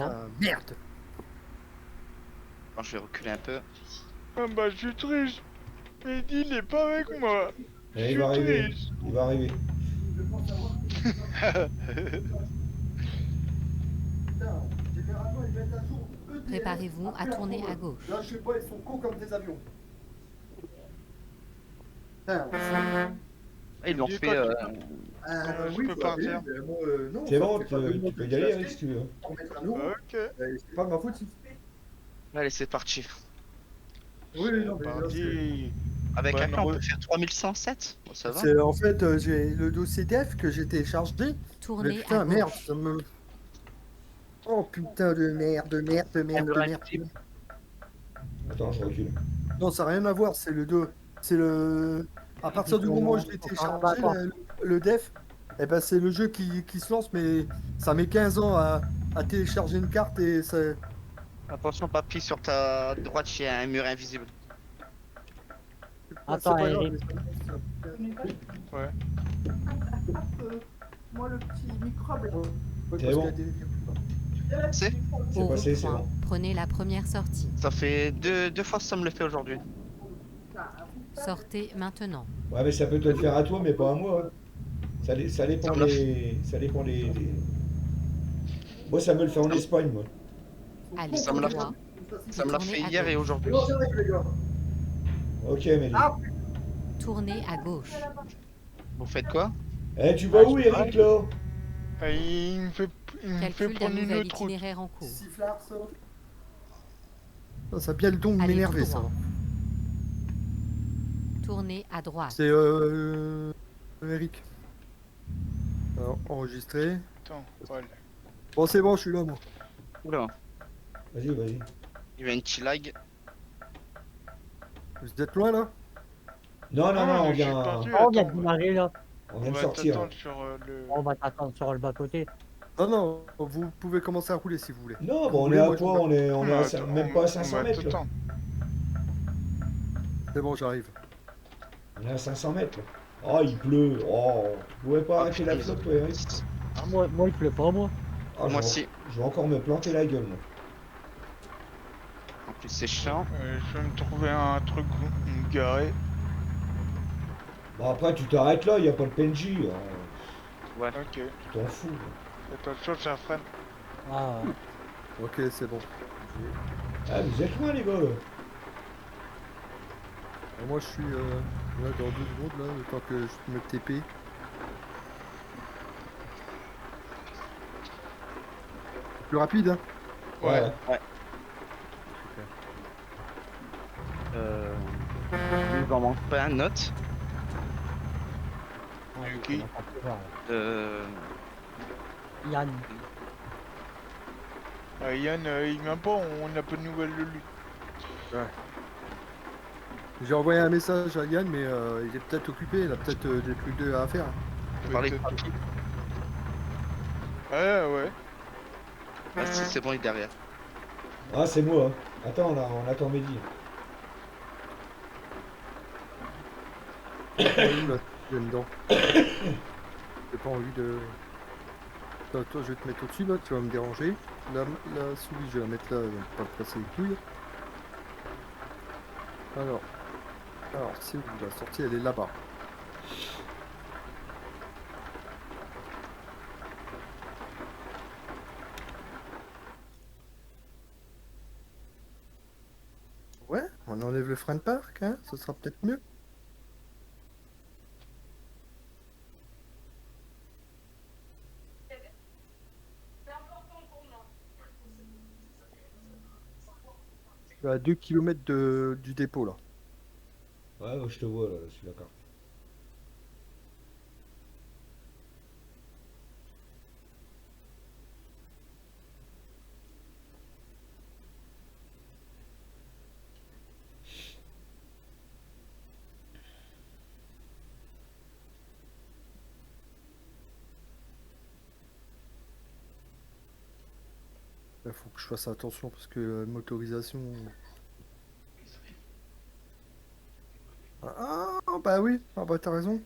avant. Putain, merde. Bon, je vais reculer un peu. Ah bah je suis triste. Mehdi il est pas avec moi. Je Et il suis va arriver. triste. Il va arriver. Putain, généralement ils mettent à jour EDF. Préparez-vous à après la tourner à promesse. gauche. Là, je sais pas, ils sont cons comme des avions. Putain, Ah, ils l'ont Dis fait. quoi, je oui, peux bah, partir. mais moi, non, C'est ça bon, fait pas 2 mois tu que peux y j'ai aller, acheté Eric, si tu veux. pour mettre un euro. Ok. C'est pas de ma faute si. Allez, c'est parti. Oui, oui, non, mais là, c'est. Parti. Avec Bonne un clan, on route. peut faire 3107. Bon, ça va. C'est en fait, j'ai le dossier def que j'ai téléchargé. Mais Tournez putain, à merde, gauche. ça me. Oh putain de merde, de merde, de merde, de merde. Attends, je recule. Non, ça n'a rien à voir, c'est le 2. C'est le. À partir du moment où je l'ai téléchargé, le def, eh ben, c'est le jeu qui se lance, mais ça met 15 ans à télécharger une carte et ça. Attention, papy, sur ta droite, il y a un mur invisible. Attends, c'est pas grave, Eric. Ouais. Moi, le petit microbe. C'est bon. C'est C'est Au passé, c'est rond-point, bon. prenez la première sortie. Ça fait deux fois que ça me le fait aujourd'hui. Sortez maintenant. Ouais, mais ça peut te le faire à toi, mais pas à moi. Hein. Ça dépend Ça me l'a des. Ça dépend Moi, ça me le fait en Espagne, moi. Allez Ça me tout l'a droit. Ça me l'a Tournez fait à hier et gauche. aujourd'hui. Ok, mais. Tournez à gauche. Vous faites quoi? Eh, tu vas où, Eric, là? Ah, il me fait Calcul d'un prendre une nouvel autre route. itinéraire en cours. Ça a bien le don de Allez m'énerver, tout ça. droit. Tournez à droite. C'est Eric. Alors, enregistré. Attends, voilà. Bon, c'est bon, je suis là, moi. Oula, Vas-y, vas-y. il y a un petit lag. Vous êtes loin, là? Non, non, non, on je suis vient. parti, Oh, on vient de attends, démarrer là. On on vient de va sortir. t'attendre sur le... On va t'attendre sur le bas-côté. Non, non, vous pouvez commencer à rouler si vous voulez. Non, Vous bon, on voulez, est à moi, je quoi? me- On est à Attends, même pas à on 500 va mètres, là. t'attendre. C'est bon, j'arrive. On est à 500 mètres, là. Oh, il pleut. Oh, tu pouvais pas arrêter la flotte, toi, Eric? Ah, moi, il pleut pas, moi. Ah, Moi je vais- aussi. Je vais encore me planter la gueule, moi. En plus, c'est chiant. Je vais me trouver un truc garé. Bon, après, tu t'arrêtes là, il n'y a pas de PNJ. Ouais. Ok. Tu t'en fous. Attention, ça freine. Ah, Ok, c'est bon. Ah, vous êtes loin, les gars, là. Et moi, je suis là dans 2 secondes, là, le temps que je me TP. Plus rapide, hein? Ouais. Il en manque pas un note. Yuki. on va pas pouvoir, là. Euh... Yann. Yann, il vient pas, on n'a pas de nouvelles de lui. J'ai envoyé un message à Yann, mais il est peut-être occupé, il a peut-être des trucs à faire. Je vais parler de Peut-être. papy. Ouais. Ah, si, c'est bon, il est derrière. Ah, c'est moi. Hein. Attends, là, on attend Mehdi. J'ai pas envie, là, je viens dedans. J'ai pas envie de... Attends, toi, je vais te mettre au-dessus, là, tu vas me déranger. La souris, je vais la mettre là, pour pas te casser les couilles. Alors, c'est où la sortie, elle est là-bas. Ouais, on enlève le frein de parc, hein, ce sera peut-être mieux. Je suis à 2 km du dépôt, là. Ouais, je te vois, là, sur la carte. Il faut que je fasse attention parce que motorisation. Ah bah oui, ah bah t'as raison.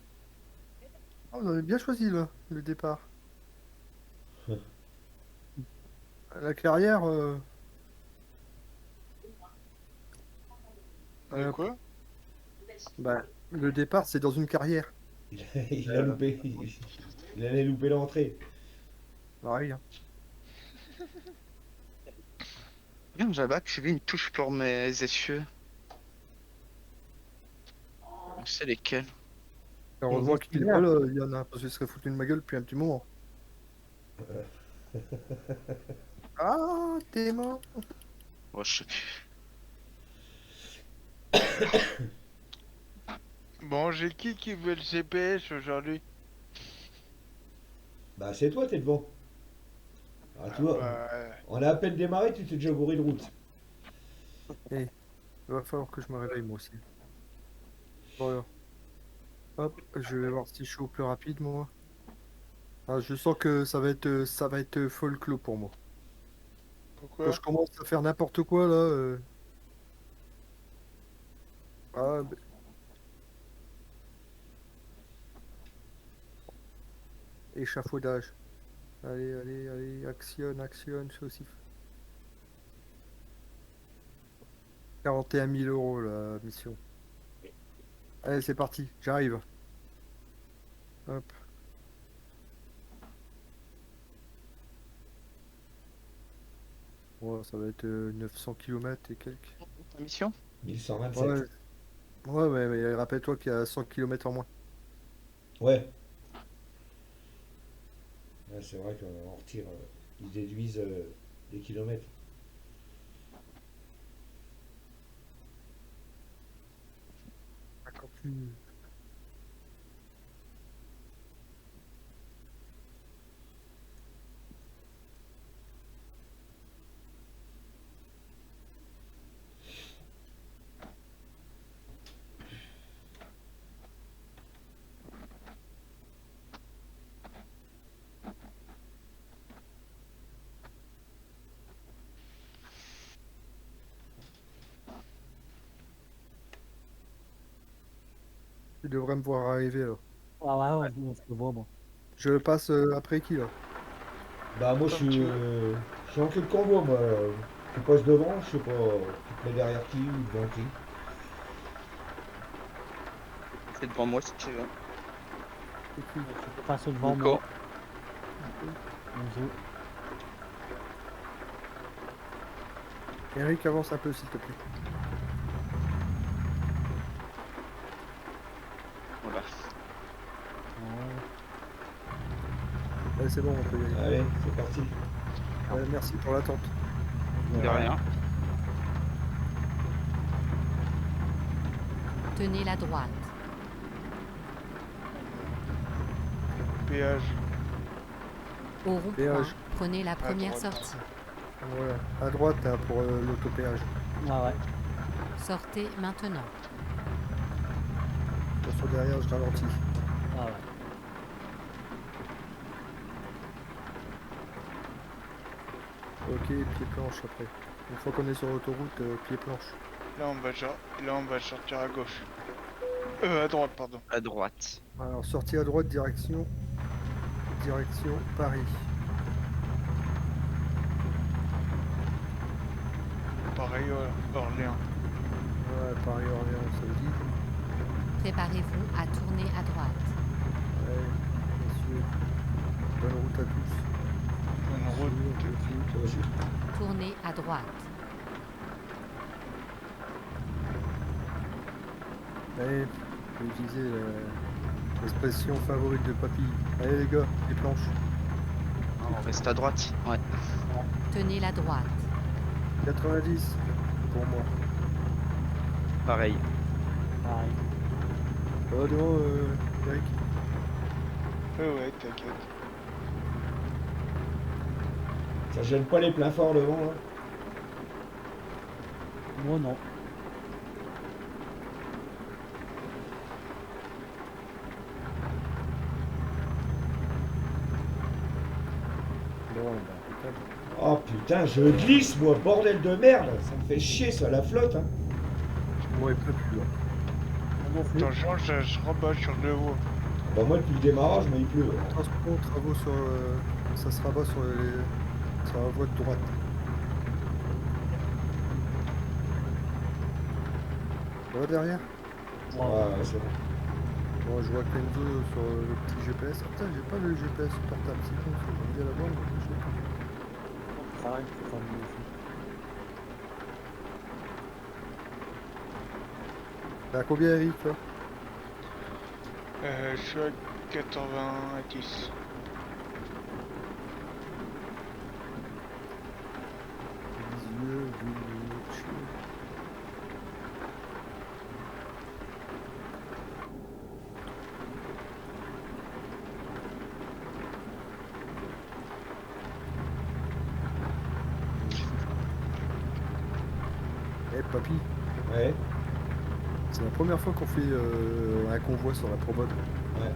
Ah, vous avez bien choisi là, le départ. La carrière, De quoi? bah, le départ, c'est dans une carrière. Il a loupé. Il allait louper l'entrée. Pareil, hein. Bien, j'avais activé une touche pour mes essieux. On sait lesquels. Heureusement qu'il est pas là, il y en a, parce qu'il serait foutu de ma gueule depuis un petit moment. Ah, t'es mort. Oh, je sais plus. Bon, j'ai qui veut le GPS aujourd'hui? Bah c'est toi, t'es devant. Ah, tu vois, Bah, on a à peine démarré, tu t'es déjà bourré de route. Il va falloir que je me réveille moi aussi. Voilà. Hop, je vais voir si je suis au plus rapide moi. Ah, je sens que ça va être folklore pour moi. pourquoi? Quand je commence à faire n'importe quoi là. Ah, bah, échafaudage. Allez, allez, allez, actionne, actionne, c'est aussi. 41 000 € la mission. Allez, c'est parti, j'arrive. Hop. Ouais, ça va être 900 km et quelques. Ta mission? 1127. Ouais, ouais, mais rappelle-toi qu'il y a 100 km en moins. Ouais. Ouais, c'est vrai qu'on retire, ils déduisent des kilomètres. Encore plus. Tu devrais me voir arriver là. Ah ouais, on se le voit, bon. Je le passe après qui là? Bah moi je suis en queue de convoi moi. Tu passes devant, je sais pas, tu te mets derrière qui ou devant qui. C'est devant moi si tu veux. C'est qui? Tu peux passer devant Nico. moi. Bonjour. Eric, avance un peu s'il te plaît. Voilà. Ouais. Allez, c'est bon, on peut y aller. Allez, c'est parti. Merci pour l'attente. De rien. Tenez la droite. Péage. Au rond-point, Péage. prenez la première droite. sortie. Voilà, à droite hein, pour l'autopéage. Ah ouais. Sortez maintenant. Attention derrière, je ralentis. Ah ouais. Ok, pied planche après. Une fois qu'on est sur l'autoroute, pied planche. Là, on va sortir à gauche. À droite, pardon. À droite. Alors, sortie à droite, direction Paris. Pareil, Orléans. Ouais, Paris-Orléans, ça veut dire. Préparez-vous à tourner à droite. Ouais, messieurs. Bonne route à tous. Bonne route. Toi aussi. Tournez à droite. Allez, je vais utiliser l'expression favorite de Papy. Allez les gars, les planches. On reste à droite. Ouais. Tenez la droite. 90 pour moi. Pareil. Pareil. Oh non, Eric. Ouais, t'inquiète. Ça gêne pas les pleins forts devant là. Moi non. Bon, bah, putain. Oh putain, je glisse moi, bordel de merde. Ça me fait chier ça, la flotte. Hein. Moi, il pleut plus là. Attention, je rabats sur le haut. Bah moi depuis le démarrage, mais il pleut. Transport, travaux sur. Ça se rabat Sur la voie de droite. Là derrière. Ouais. Ouais, c'est bon. Bon, je vois Kenzo sur le petit GPS. Ah, putain, j'ai pas le GPS portable, c'est con, ça. J'aime bien l'avoir, mais je l'ai pas. Pareil, c'est comme nous aussi. T'as combien, Eric, toi? Je suis à 90. Lisieux, Village. Eh, papy, Ouais, c'est la première fois qu'on fait un convoi sur la promode. ouais.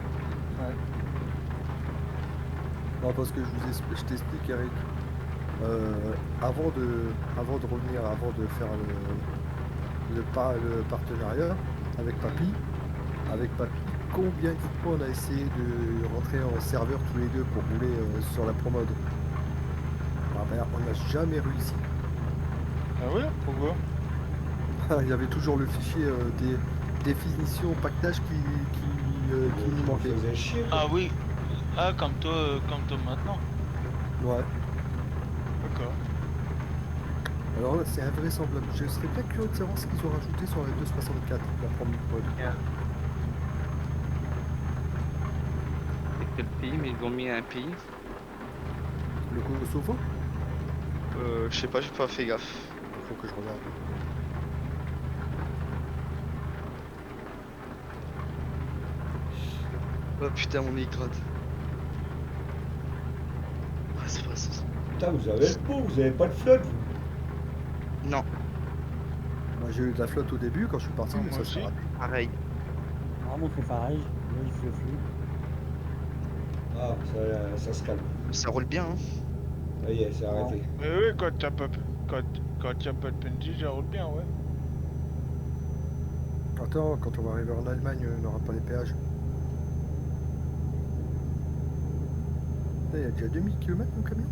Non, parce que je t'explique, Eric. Avant de revenir, avant de faire le partenariat avec Papy, combien de fois on a essayé de rentrer en serveur tous les deux pour rouler sur la promode? Ah ben, on n'a jamais réussi. Ah ouais? Pourquoi? Il y avait toujours le fichier des définitions pactage qui nous manquait. Ça faisait chier, quoi. Ah oui. Ah, comme toi maintenant. Ouais. D'accord. Alors là, c'est invraisemblable. Je serais bien curieux de savoir ce qu'ils ont rajouté sur la 264, la promode. C'est quel pays, mais ils ont mis un pays. Le Kosovo? Je sais pas, j'ai pas fait gaffe. Faut que je regarde. Oh putain, mon micro. Ah, c'est pas ça. Putain, vous avez le pot, vous avez pas de flotte, vous. Non, Moi j'ai eu de la flotte au début quand je suis parti, Ah, mais moi ça s'est aussi. raté. pareil. Vraiment, c'est pareil. Là, il fait flou. Ah, ça se calme. Ça roule bien, hein. Ça y est, c'est arrêté. Mais oui, quand t'as pas, quand y a pas de penalty, ça roule bien, ouais. Attends, quand on va arriver en Allemagne, on n'aura pas les péages. Là, il y a déjà 2000 km mon camion.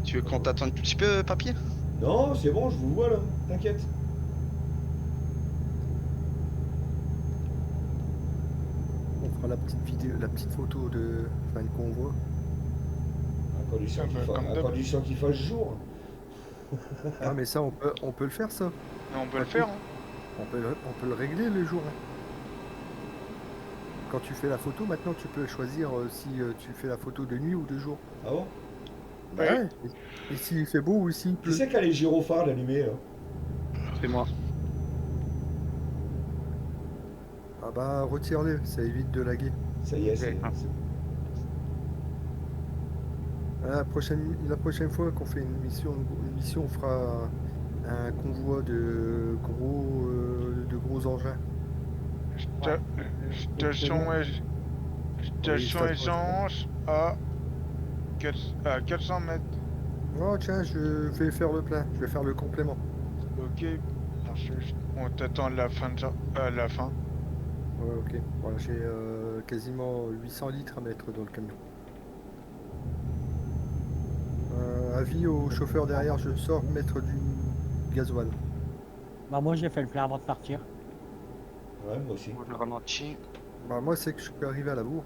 Tu veux qu'on t'attende un petit peu, papier? Non, c'est bon, je vous vois là, t'inquiète. On fera la petite vidéo, la petite photo de fin de convoi. À condition Ah qu'il bah, fa- comme à d'hab. condition qu'il fasse jour. Ah mais ça on peut le faire ça. Mais on peut le Ok. faire, hein. On peut le régler le jour. Quand tu fais la photo, maintenant tu peux choisir si tu fais la photo de nuit ou de jour. Ah bon? Bah Ouais. ouais. Et s'il fait beau ou s'il Qui pleut. c'est qui a les gyrophares allumés là? C'est moi. Ah bah retire-les, ça évite de laguer. Ça y est, c'est. Ah. La prochaine fois qu'on fait une mission, on fera un convoi de gros engins. Sta- Station, station station essence à 400 mètres. Oh tiens, je vais faire le plein, je vais faire le complément. Ok, parfait. On t'attend à la fin à la fin. Ouais, ok. Voilà, j'ai quasiment 800 litres à mettre dans le camion. Avis au chauffeur derrière, je sors mettre du gasoil. Bah, moi, j'ai fait le plein avant de partir. Ouais, moi aussi. Je ralentis. Bah moi c'est que je suis arrivé à la bourre.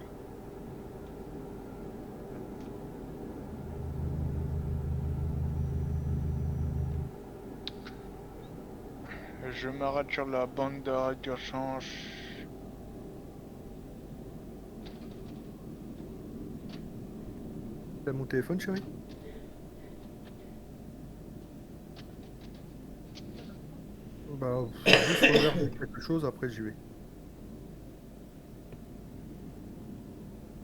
Je m'arrête sur la bande d'arrêt d'urgence. T'as mon téléphone chérie? Bah juste regarde quelque chose, après j'y vais.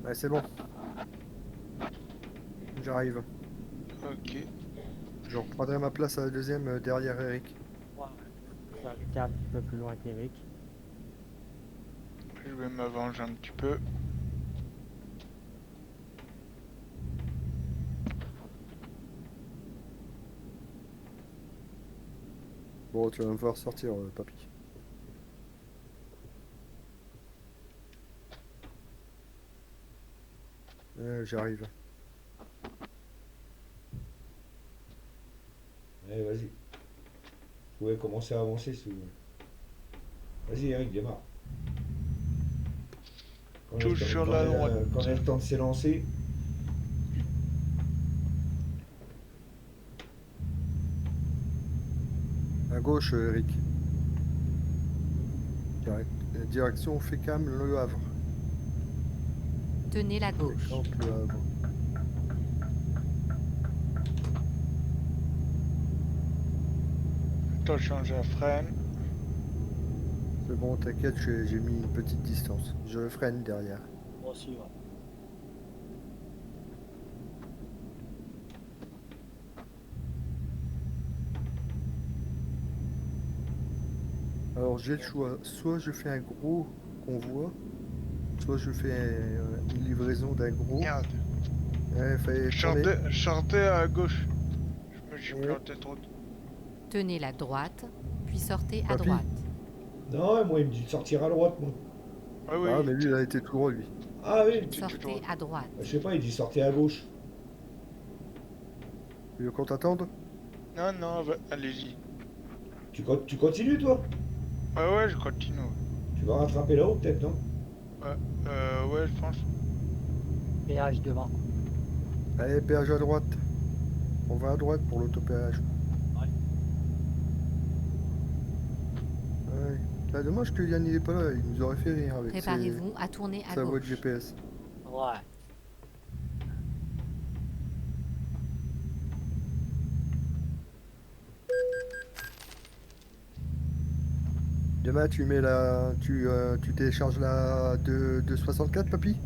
Ouais, c'est bon. J'arrive. Ok. Je reprendrai ma place à la deuxième derrière Eric. Ouais. Ça été un petit peu plus loin qu'Eric. Je vais m'avancer un petit peu. Bon, tu vas me faire sortir, papy. J'arrive. Allez, vas-y. Vous pouvez commencer à avancer si vous voulez. Vas-y, Eric, démarre. Touche sur la droite. Quand on a le temps de s'élancer. À gauche, Eric. Direction Fécam, Le Havre. Tenez la gauche. Donc, Le Havre. Attention, je freine. C'est bon, t'inquiète, j'ai mis une petite distance. Je freine derrière. Moi aussi, ouais. Alors j'ai le choix, soit je fais un gros convoi, soit je fais une livraison d'un gros. Merde. Ouais, fallait tourner. Sortez à gauche. Je me suis Ouais. planté trop. Tenez la droite, puis sortez à Papy. droite. Non, moi, il me dit de sortir à droite, moi. Ah oui. Ah mais lui il a été tout droit lui. Ah oui. C'est Sortez toujours- à droite. Je sais pas, il dit sortir à gauche. Tu veux qu'on t'attende? Non, non, allez-y. Tu continues, toi? Ouais, ouais, je continue. Tu vas rattraper là-haut, peut-être, non? Ouais, je pense. Péage devant. Allez, péage à droite. On va à droite pour l'autopéage. Ouais. Ouais. Là, dommage que Yann il est pas là, il nous aurait fait rire avec Préparez-vous à tourner à sa voix de gauche. GPS. Ouais. Demain tu mets tu télécharges la de 64 papy?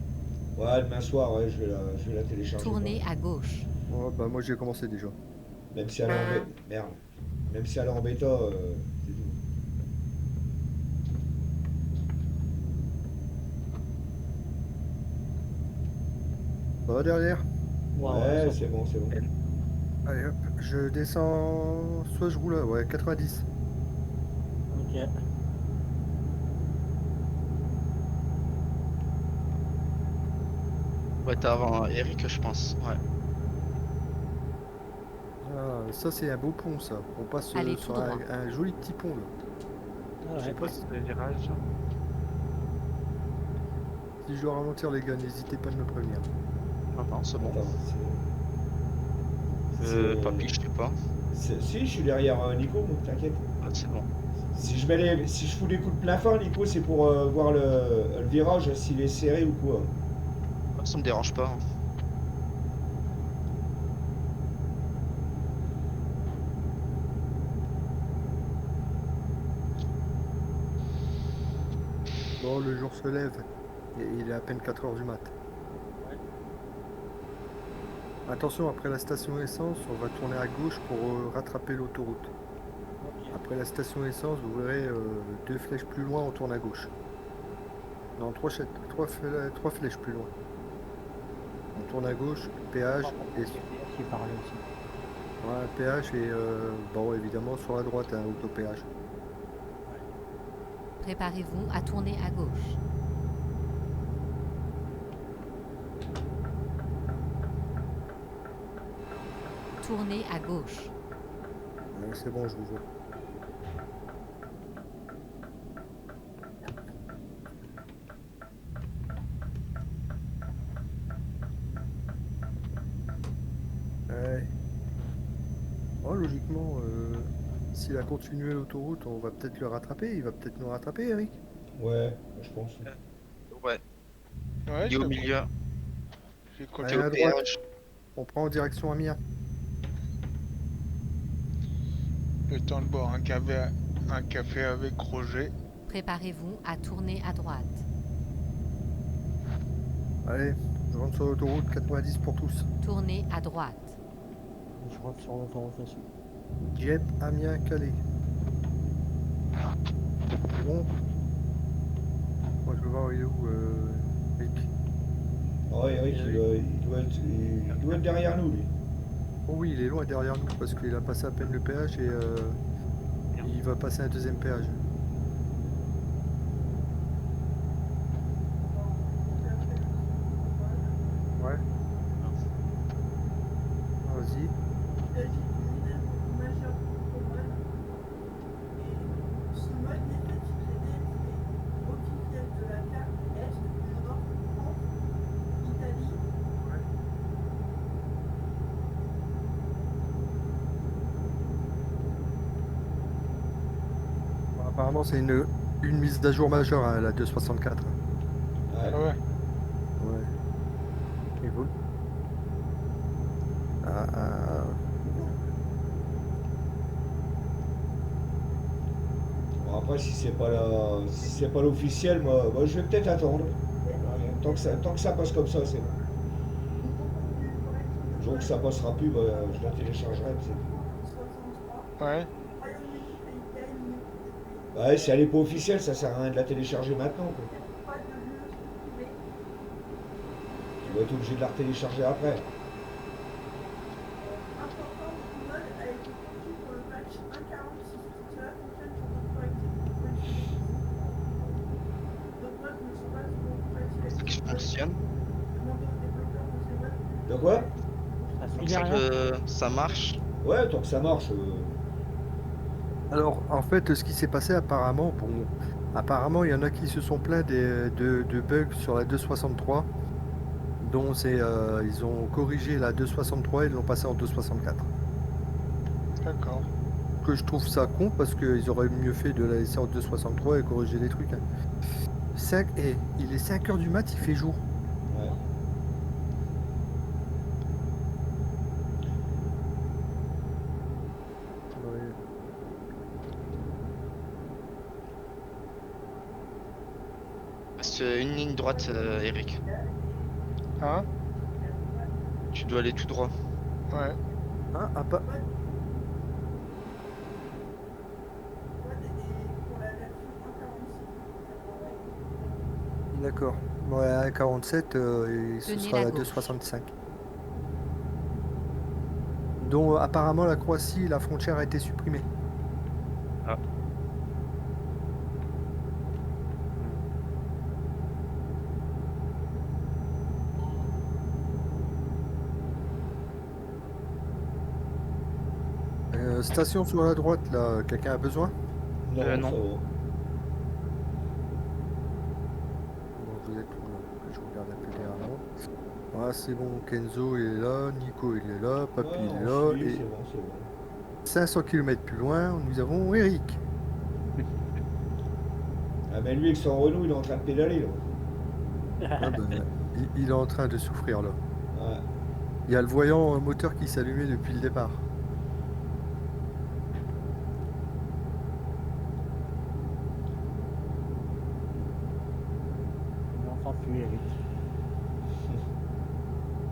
Ouais, demain soir, ouais, je vais la télécharger. Tournez à gauche. Ouais, bah moi j'ai commencé déjà. Même si elle est en bêta. Merde. Même si elle est en bêta, c'est tout. Ça va derrière? Ouais, ça- c'est bon, c'est bon. Allez hop, je descends, soit je roule, ouais, 90. Ok. Ouais, t'es avant Eric, je pense. Ouais. Ah, ça c'est un beau pont ça. On passe Allez sur tout droit. un joli petit pont là. Ah Je sais ouais. pas si je dois ralentir les gars, n'hésitez pas à me prévenir. Ah non, c'est bon. Attends, c'est- Papy, je sais pas. Si, je suis derrière Nico, donc t'inquiète. Ah, c'est bon. Si je fous les coups de plein fin, Nico, c'est pour voir le virage, s'il est serré ou quoi. Ah, ça me dérange pas. Bon, le jour se lève. Et il est à peine 4 h du mat. Ouais. Attention, après la station essence, on va tourner à gauche pour rattraper l'autoroute. Ok. Après la station essence, vous verrez 2 flèches plus loin, on tourne à gauche. Non, 3 flèches plus loin. On tourne à gauche, péage et Qui parlait aussi. ouais, péage et bon évidemment sur la droite un autopéage. Préparez-vous à tourner à gauche. Tournez à gauche. Ouais, c'est bon, je vous vois. Ouais. Oh, logiquement, s'il a continué l'autoroute, on va peut-être le rattraper. Il va peut-être nous rattraper, Eric. Ouais, je pense. Ouais. Ouais, Il est au c'est milieu. bon. J'ai Ouais, T'es continué. à au droite. péage. On prend en direction Amiens. Le temps de boire un café avec Roger. Préparez-vous à tourner à droite. Allez, je rentre sur l'autoroute 90 pour tous. Tournez à droite. Je rentre sur l'autoroute aussi. Dieppe, Amiens, Calais. Bon. Moi je veux voir il est où Eric. Ah ouais, Eric, il doit être derrière nous, lui. Oh oui, il est loin derrière nous parce qu'il a passé à peine le péage et il va passer un deuxième péage. Ouais. Vas-y. apparemment, c'est une mise à jour majeure, hein, la 2.64. Ouais. Ah ouais. Ouais. Et vous Bon, après, si c'est pas l'officiel, moi, je vais peut-être attendre. Tant que ça passe comme ça, c'est bon. Le jour que ça passera plus, bah, je la téléchargerai. Ouais. Ouais, si elle est pas officielle, ça sert à rien de la télécharger maintenant, quoi. Tu vas être obligé de la télécharger après. Ça qui fonctionne. De quoi? Ça Pour suit ça rien. que ça marche. Ouais, tant que ça marche. Alors, en fait, ce qui s'est passé apparemment, apparemment, il y en a qui se sont plaints de bugs sur la 2.63, dont ils ont corrigé la 2.63 et ils l'ont passé en 2.64. D'accord. Que je trouve ça con parce qu'ils auraient mieux fait de la laisser en 2.63 et corriger les trucs. Hein. Il est 5h du mat, il fait jour. Ouais. Reste une ligne droite, Eric. Hein? Tu dois aller tout droit. Ouais. Hein, ah, pas... D'accord. Ouais, à 47, et ce Tenez sera la la gauche. 2,65. Dont apparemment la Croatie, la frontière a été supprimée. Ah. Station sur la droite, là, quelqu'un a besoin? Non. Ça va. Bon, vous êtes où là? Que je regarde un peu derrière moi. Ah, c'est bon, Kenzo il est là, Nico il est là, Papy Ouais, il est on là, suit, et c'est bon, c'est bon. 500 km plus loin, nous avons Eric. Ah, mais lui, avec son Renault, il est en train de pédaler, là. Ah ben, il est en train de souffrir là. Ouais. Il y a le voyant moteur qui s'allumait depuis le départ. Il n'entend plus, Eric.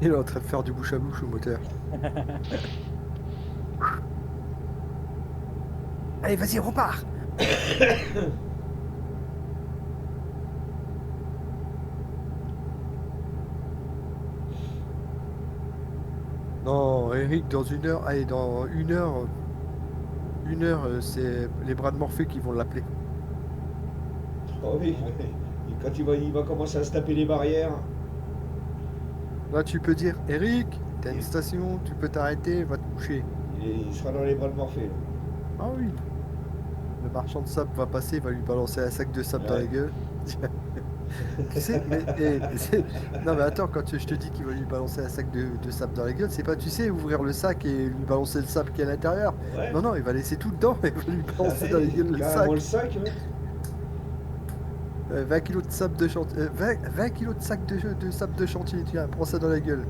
Il est en train de faire du bouche à bouche au moteur. Allez, vas-y, repars. Non, Eric, dans une heure, allez, dans une heure, c'est les bras de Morphée qui vont l'appeler. Oh oui, et quand il va commencer à se taper les barrières. Là, tu peux dire, Eric, t'as une station, tu peux t'arrêter, va te coucher. Il sera dans les bras de Morphée, là. Ah oui. Le marchand de sable va passer, il va lui balancer un sac de sable dans Ouais. la gueule. Tu sais, non mais attends, quand je te dis qu'il va lui balancer un sac de sable dans la gueule, c'est pas, tu sais, ouvrir le sac et lui balancer le sable qui est à l'intérieur. Ouais. Non, non, il va laisser tout dedans et il va lui balancer dans la gueule le Carrément sac. le sac, ouais. 20 kilos de sable de chantier. 20 kilos de sac de sable de chantier, tiens, prends ça dans la gueule.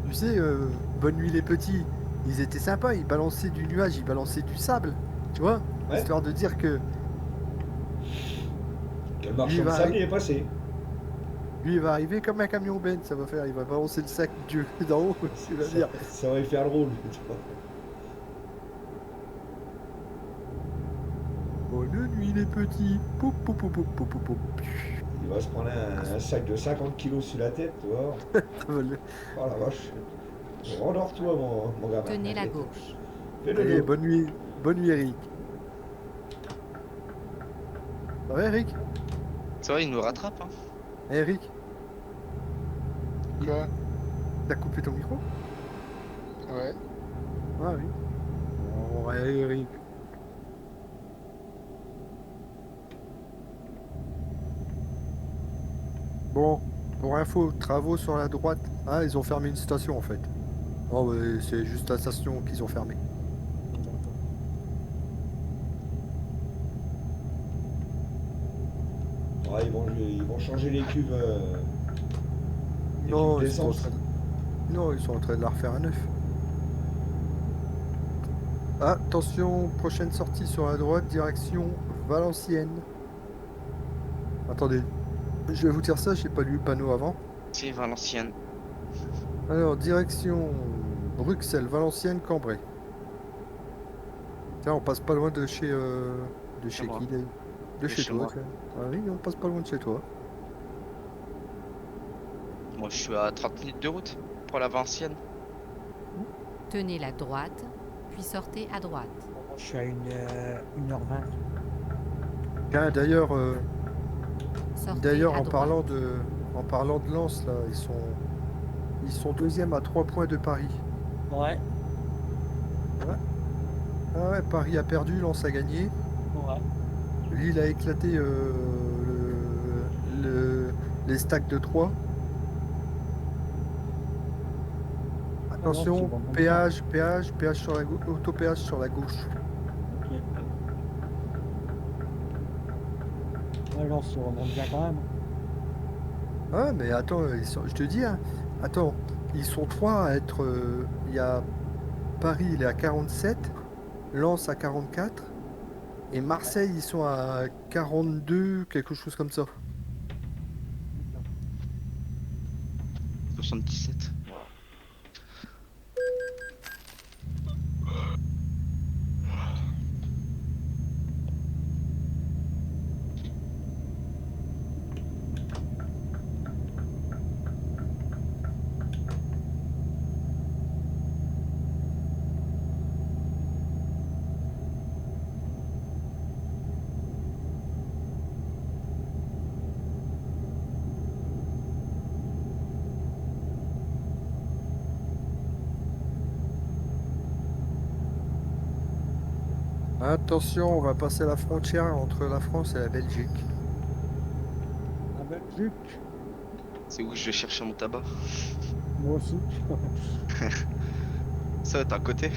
Tu sais, Bonne Nuit les Petits, ils étaient sympas, ils balançaient du nuage, ils balançaient du sable, tu vois, Ouais. histoire de dire que Le marchand Il de va sable, arri- il est passé. lui il va arriver comme un camion Ben, ça va faire, il va balancer le sac d'en haut, il va dire. Ça va lui faire drôle. Bonne nuit les petits. Pou, pou, pou, pou, pou, pou, pou. Il va se prendre un sac de 50 kilos sur la tête, tu vois. Ça va le- Oh la vache. Rendors-toi, mon gamin. Tenez la gauche. Fais le Allez, dos. bonne nuit Eric. Ça va Eric? Ça va, il nous rattrape. Hein. Eric, Quoi? t'as coupé ton micro? Ouais. Ah oui. Oh, Eric. Bon, pour info, travaux sur la droite. Ah, ils ont fermé une station en fait. Oh, ouais, c'est juste la station qu'ils ont fermée. Ouais, ils vont changer les cuves. Les Non, cuves ils sont en d'essence. train non, ils sont en train de la refaire à neuf. Attention, prochaine sortie sur la droite, direction Valenciennes. Attendez, je vais vous dire ça, j'ai pas lu le panneau avant. C'est Valenciennes. Alors, direction Bruxelles, Valenciennes, Cambrai. Tiens, on passe pas loin de chez Chez moi. qui d'ailleurs? De De chez chez toi, moi. tiens. Ah oui, on passe pas loin de chez toi. Moi, je suis à 30 minutes de route pour la Valenciennes. Tenez la droite, puis sortez à droite. Je suis à 1h20. Tiens, d'ailleurs, Sortez à en droite. en parlant de Lens, là, ils sont deuxième à 3 points de Paris. Ouais, Ah ouais, Paris a perdu, Lens a gagné. ouais. Lille a éclaté les stacks de 3. Attention, c'est bon, bon péage sur la gauche, autopéage sur la gauche. Ok. Ouais, Lens se remonte bien quand même. Ah, mais attends, je te dis, hein, attends, ils sont 3 à être. Il y a Paris, il est à 47, Lens à 44, et Marseille, ils sont à 42, quelque chose comme ça. 77. Attention, on va passer la frontière entre la France et la Belgique. La Belgique, C'est où je vais chercher mon tabac. moi aussi. Ça va être à côté.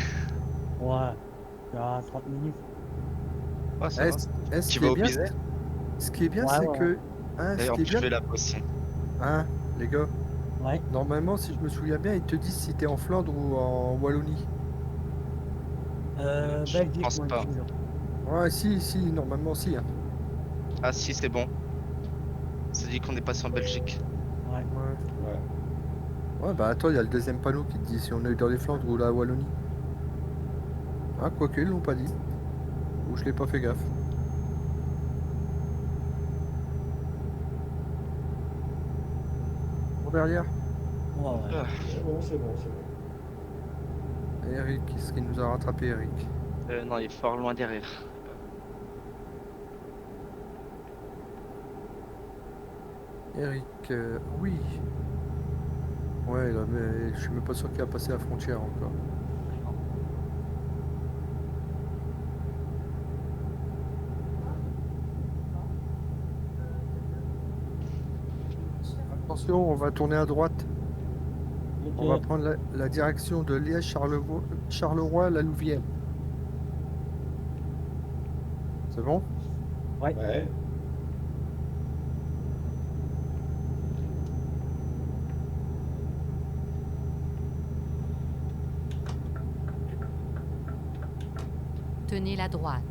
Ouais, il y a 30 minutes. Ouais, ça va. Ce Tu qui vas est au bien, Bizet? ce qui est bien, Ouais, c'est ouais. que, hein, ce D'ailleurs, qui est je bien, vais là-bas aussi. hein, les gars, Ouais. normalement, si je me souviens bien, ils te disent si t'es en Flandre ou en Wallonie. Je Belgique, pense moi, pas. toujours. Ouais, si, normalement, si. Hein. Ah si, c'est bon. Ça dit qu'on est passé en Belgique. Ouais. Ouais. Ouais. Ouais, bah attends, il y a le deuxième panneau qui te dit si on est dans les Flandres ou la Wallonie. Ah, quoique, ils l'ont pas dit. Ou je l'ai pas fait gaffe. Bon, derrière. Ouais, ouais. Ah, C'est bon, c'est bon, c'est bon. Eric, qu'est-ce qui nous a rattrapé, Eric? non, il est fort loin derrière. Eric, oui. Ouais, là, mais je suis même pas sûr qu'il a passé la frontière encore. Attention, on va tourner à droite. On va Ok. prendre la direction de Liège-Charleroi, la Louvière. C'est bon? Ouais. Tenez la droite.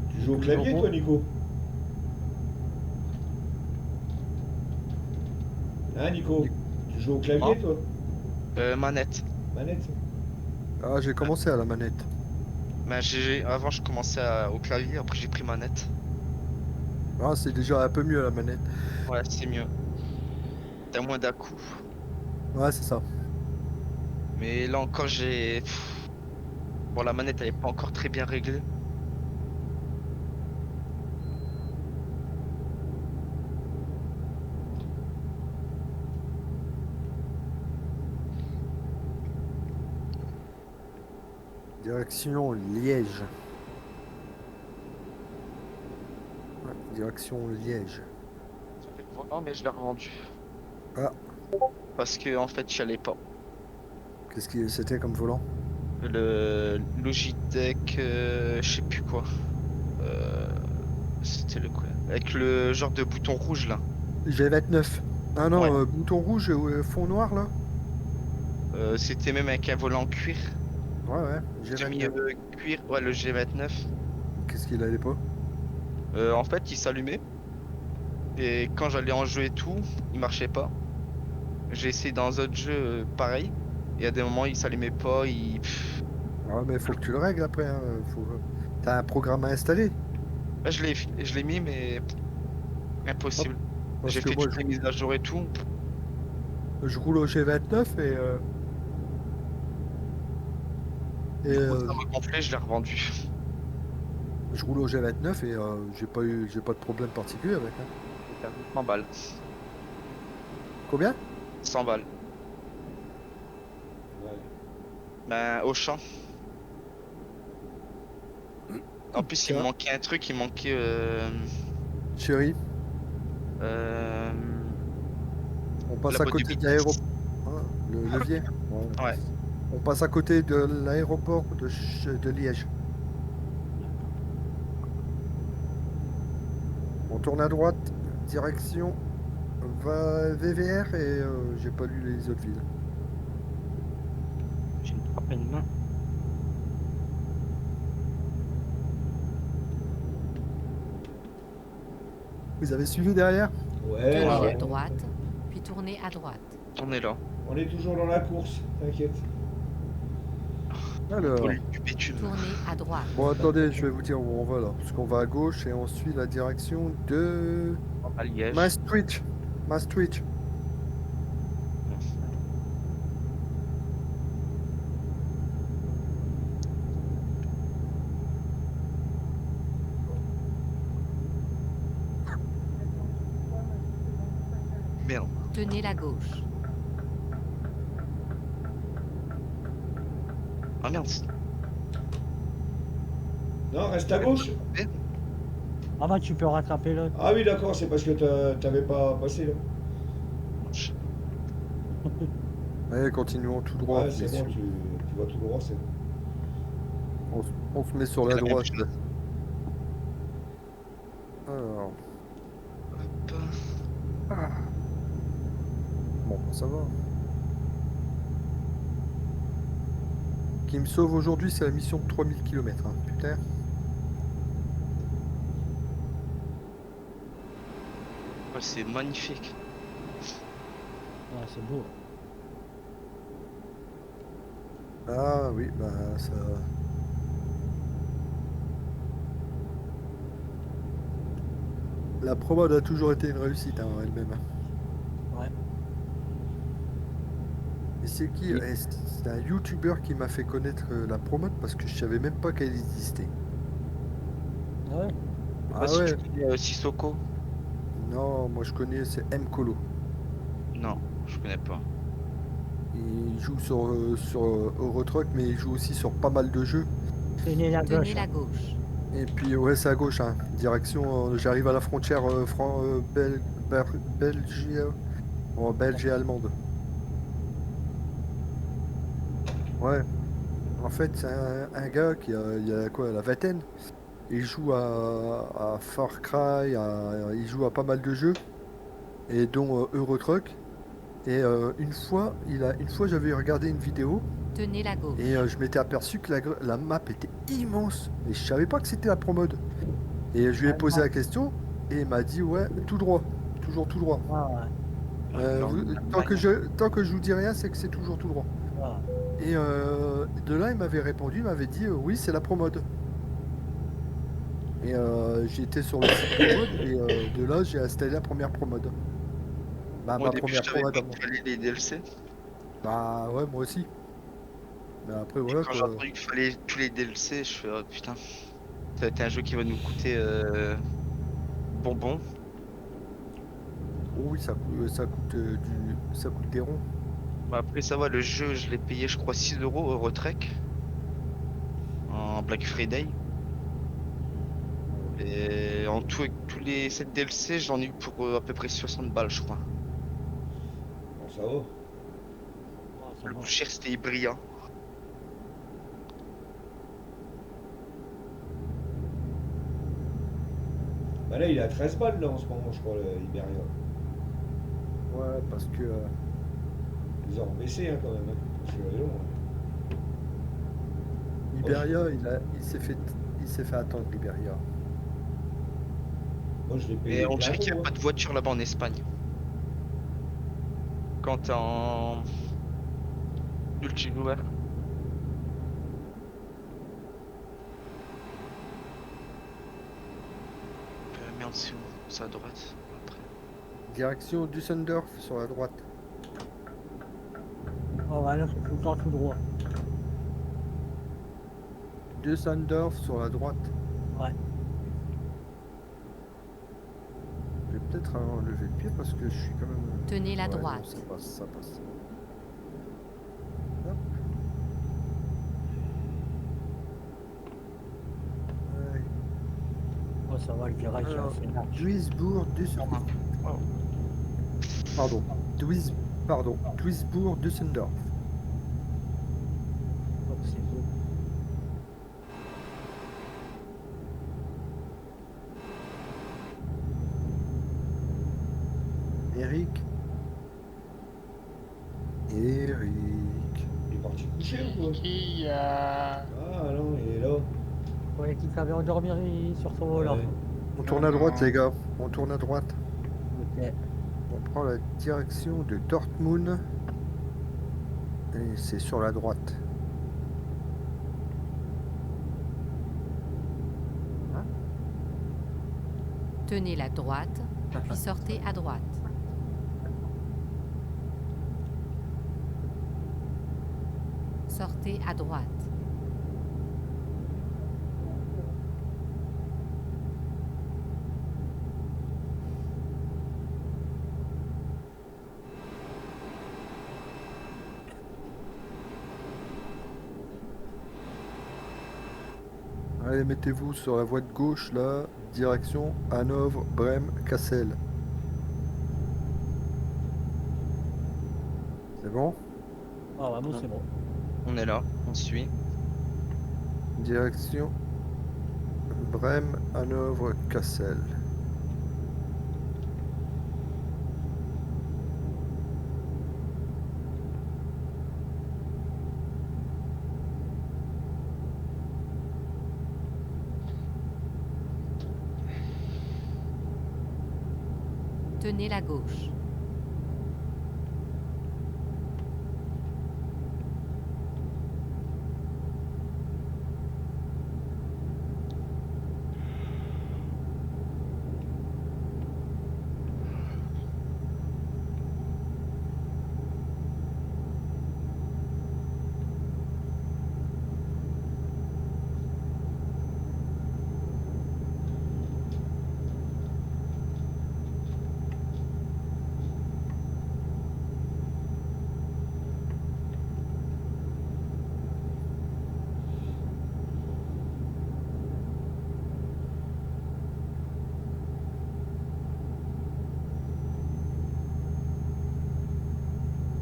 Tu joues au clavier, toi, Nico? Hein, Nico? Tu joues au clavier, Ah. toi? Manette. Manette? Ah, j'ai commencé à la manette. Mais avant, je commençais au clavier, après j'ai pris manette. Ah, c'est déjà un peu mieux la manette. Ouais, c'est mieux. T'as moins d'à-coups. Ouais, c'est ça. Mais là encore, j'ai... Pff, Bon, la manette elle est pas encore très bien réglée. Direction Liège. Ouais, direction Liège. Ça fait longtemps, mais je l'ai revendu. Ah. Parce que en fait, j'y allais pas. Qu'est-ce que c'était comme volant? Le Logitech, je sais plus quoi. C'était le quoi? Avec le genre de bouton rouge là. G29. Ah non, Ouais. bouton rouge, fond noir là? C'était même avec un volant cuir. Ouais, ouais, Semi G29. cuir, ouais, le G29. Qu'est-ce qu'il allait pas? En fait, il s'allumait. Et quand j'allais en jeu et tout, il marchait pas. J'ai essayé dans d'autres jeux pareil. Et à des moments, il s'allumait pas. Ah ouais, mais faut que tu le règles après. Hein. T'as un programme à installer. Là, je l'ai mis, mais impossible. Parce J'ai que fait moi, toutes les mises à jour et tout. je roule au G29 et Du coup, ça m'a gonflé, je l'ai revendu. je roule au G29 et j'ai pas de problème particulier avec. Hein. J'ai perdu 100 balles. Combien? 100 balles. Ouais. Ben, au champ. En plus, il me Tiens. manquait un truc, il manquait. Chérie, Euh, on passe la à boîte de côté de vitesse. l'aéroport. Le levier. Ouais. Ouais. On passe à côté de l'aéroport de Liège. On tourne à droite, direction VVR et j'ai pas lu les autres villes. J'ai une frappe à une main. Vous avez suivi derrière? Ouais, Tenez ouais. à droite, puis tournez à droite. On est là. On est toujours dans la course, t'inquiète. Alors. Pour du bitume. Tournez à droite. Bon, attendez, je vais vous dire où on va là. Parce qu'on va à gauche et on suit la direction de À Liège. Maastricht. Maastricht. Merde. Tenez la gauche. Ah merde. Non, reste à gauche. Ah bah tu peux rattraper l'autre. Ah oui, d'accord, c'est parce que t'avais pas passé là. Allez, continuons tout droit. Ouais, c'est messieurs. bon, tu vas tout droit, c'est bon. On se met sur la C'est la même droite. chose. Alors, Hop. bon, ça va. Qui me sauve aujourd'hui, c'est la mission de 3000 km. Hein. Putain. Ouais, c'est magnifique. Ouais, c'est beau. Ah oui, bah ça. La promode a toujours été une réussite hein, elle-même. Ouais. Et c'est qui? Oui. C'est un YouTuber qui m'a fait connaître la promode parce que je savais même pas qu'elle existait. Ouais. Je sais Ah pas si ouais. tu connais Sissoko. Non, moi je connais, c'est M-Colo. Non, je connais pas. Il joue sur Eurotruck, mais il joue aussi sur pas mal de jeux. Tenez la gauche. Tenez la gauche. Et puis ouais, c'est à gauche, hein. Direction, j'arrive à la frontière Belgique, Belge et allemande. Ouais. En fait, c'est un gars il a quoi, la vingtaine. Il joue à Far Cry, il joue à pas mal de jeux, et dont Eurotruck. Et une fois j'avais regardé une vidéo Tenez la gauche. et je m'étais aperçu que la map était immense. Et je savais pas que c'était la promode. Et je lui ai posé la question et il m'a dit ouais, tout droit, toujours tout droit. Ah ouais. Tant que je vous dis rien, c'est que c'est toujours tout droit. Ah. Et de là, il m'avait répondu, il m'avait dit oui, c'est la promode. Et j'étais sur le site promode et de là, j'ai installé la première promode. Bah, Moi, ma au début, je première savais promode pas à moi. qu'il fallait les DLC. Bah ouais, moi aussi. Mais après, Puis voilà quand j'ai quoi. entendu qu'il fallait tous les DLC, je fais oh putain, ça va être un jeu qui va nous coûter bonbon. Oh oui, ça coûte des ronds. Bah, après ça va, le jeu je l'ai payé je crois 6 euros Eurotrek en Black Friday. Et en tout avec tous les 7 DLC j'en ai eu pour à peu près 60 balles je crois. Bon, ça va. Ah, ça Le va. plus cher c'était Ibria. Bah là, il est à 13 balles là en ce moment, je crois, le Iberia. Ouais, parce que Ils ont baissé hein, quand même. Hein. Parce que, long, hein. Iberia, il s'est fait attendre, Iberia. Moi, je l'ai payé Et on plein dirait qu'il n'y a pot. pas Hein. de voiture là-bas en Espagne. Quand t'es en multijoueur. Merde, c'est où? C'est à droite. Après. Direction Düsseldorf sur la droite. Oh, voilà, c'est tout le temps tout droit. Düsseldorf sur la droite. Ouais. Je vais peut-être enlever le pied parce que je suis quand même. Tenez la Ouais, non, droite. ça passe, ça passe. Ouais. Oh, ça va, le virage, Alors, c'est large. Duisbourg, Düsseldorf. Pardon. Duisbourg, Düsseldorf. Oh, c'est beau. Eric. Il est parti coucher ou quoi Qui a... Ah non, il est là. Ouais, qui savait endormir sur son volant. Ouais. On tourne à droite, les gars. On tourne à droite. Ok. On prend la direction de Dortmund. Et c'est sur la droite. Tenez la droite, puis sortez à droite. Sortez à droite. Allez, mettez-vous sur la voie de gauche, là. Direction Hanovre, Brême, Cassel. C'est bon? Ah, vraiment, c'est bon. On est là, on suit. Direction Brême, Hanovre, Cassel. Tenez la gauche.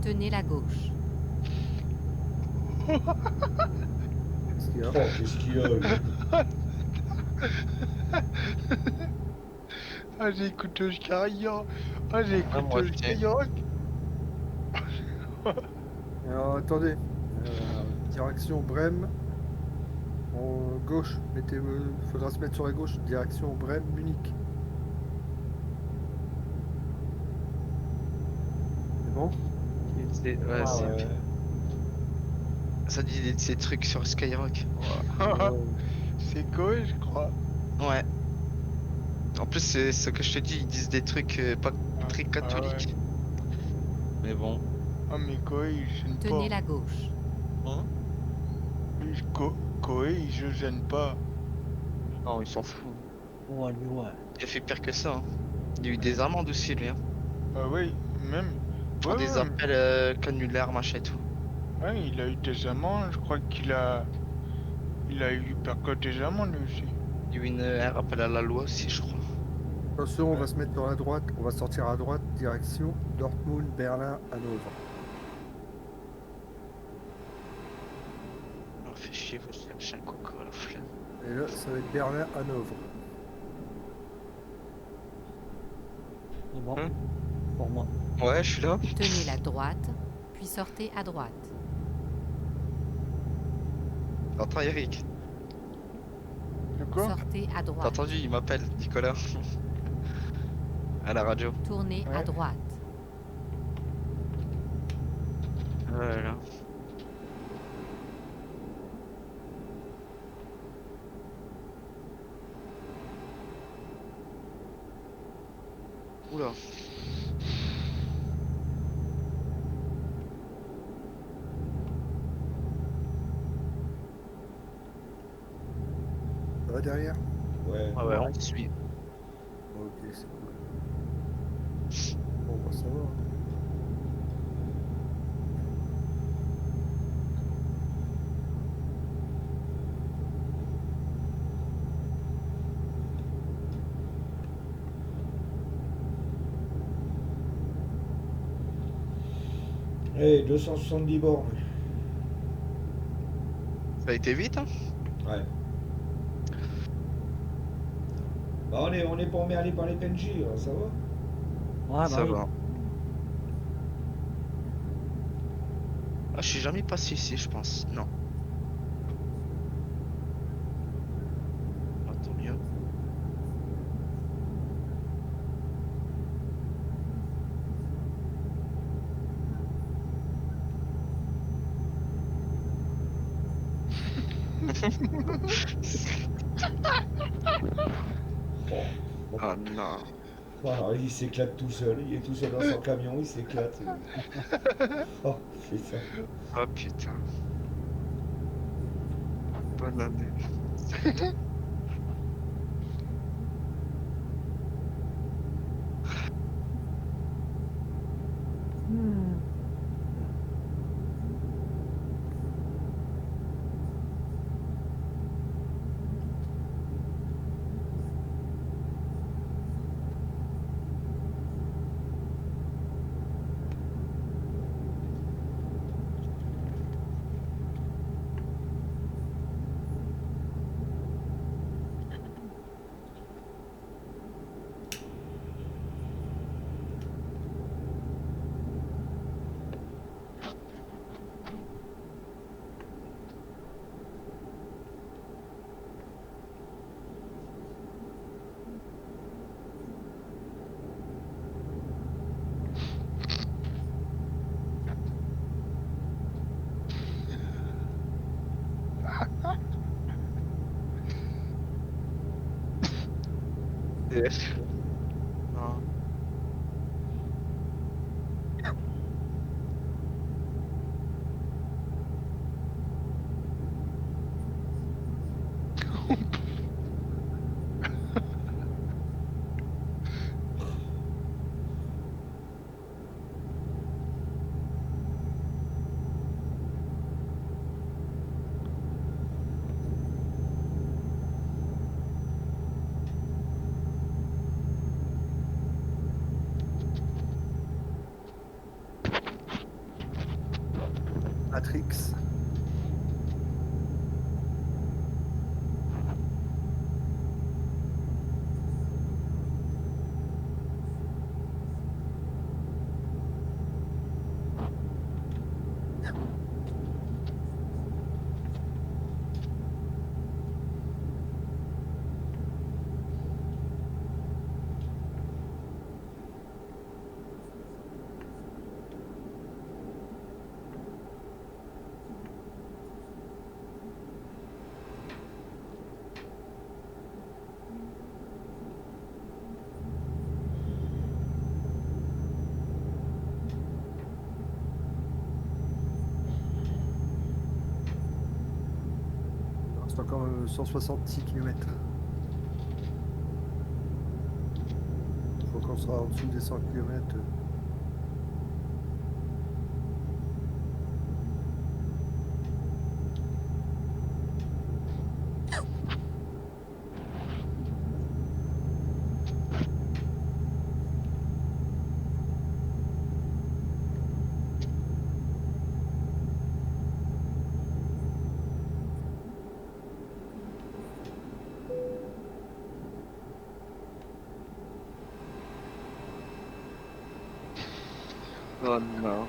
Tenez la gauche. Qu'est-ce qu'il y a? Oh, qu'est-ce qu'il y a lui Ah, j'ai écouté Skyrock. Ah, j'ai Ah, moi, écouté tiens. Skyrock. Alors, attendez. Direction Brême. En gauche. Faudra se mettre sur la gauche. Direction Brême, Munich. C'est bon? Ouais, Ah, c'est- Ouais. Ça dit ces trucs sur Skyrock. C'est quoi, je crois. Ouais. En plus, c'est ce que je te dis, ils disent des trucs pas très catholiques. Mais bon. Ah, mais quoi, je ne Tenez pas. la gauche. Hein Koei, il se gêne pas. Non, il s'en fout. Ouais, lui, ouais. Il a fait pire que ça. Hein. Il y a eu des amendes aussi, lui. Hein. Ah oui, même. Enfin, Ouais, des ouais, appels canulaires, machin et tout. ouais, il a eu des amendes, je crois il a eu par contre des amendes lui aussi. Il y a eu un rappel à la loi aussi, je crois. Attention, on va Ouais. se mettre dans la droite, on va sortir à droite, direction Dortmund, Berlin, Hanovre. On fait chier, vous cherchez un coco à la flemme. Et là, ça va être Berlin, Hanovre. C'est bon. Hein Pour moi. Ouais, je suis là. Tenez la droite, puis sortez à droite. T'entends Eric? De quoi? Sortez à T'as droite. entendu? Il m'appelle, Nicolas. À la radio. Tournez à Ouais. droite. Voilà. Oula. Ça va derrière? Ouais. Ah ouais, on te suit. Ok, c'est cool. Bon, bah, ça va. Hein. Eh, 270 bornes. Ça a été vite, hein? Ouais. Bah on est pas emmerdé par les PNJ, alors ça va. Ouais, Ça bah oui. va. Ah, je suis jamais passé ici, je pense. Non. Ah, tant mieux. Oh. Ah non. Voilà, il s'éclate tout seul, il est tout seul dans son camion, il s'éclate. Oh, putain. Ah putain. Bonne année. TF. Non. Matrix. encore 166 km. Faut qu'on sera en dessous des 100 km. Oh non.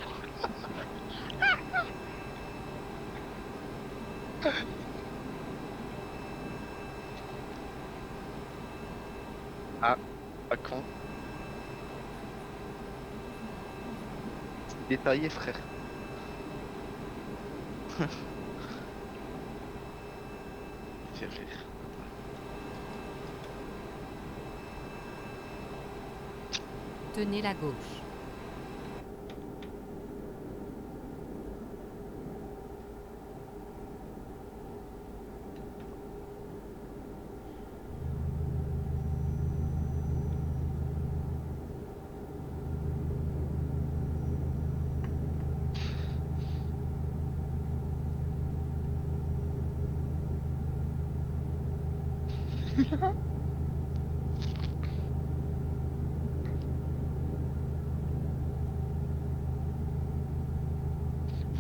Ah, pas con. Détaillé, frère. Fait rire. Tenez la gauche.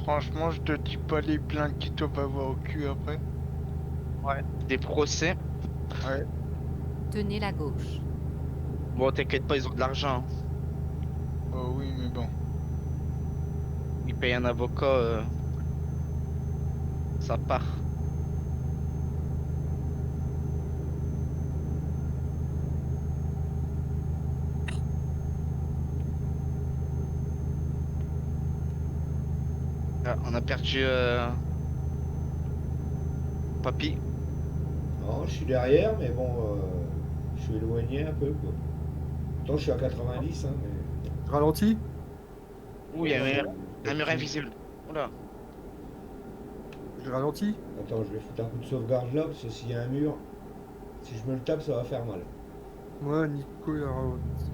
Franchement, je te dis pas les plaintes qu'ils doivent avoir au cul après. Ouais. Des procès. Ouais. Tenez la gauche. Bon, t'inquiète pas, ils ont de l'argent, hein. Oh oui, mais bon. Ils payent un avocat, ça part. Ah, on a perdu Papy. Non, je suis derrière, mais bon, je suis éloigné un peu, quoi. Pourtant, je suis à 90, hein, mais... Ralenti? Ouh, il y a Ouais, un mur invisible. Oula. Je ralentis? Attends, je vais foutre un coup de sauvegarde là, parce que s'il y a un mur, si je me le tape, ça va faire mal. Moi, Nico, il a ralenti.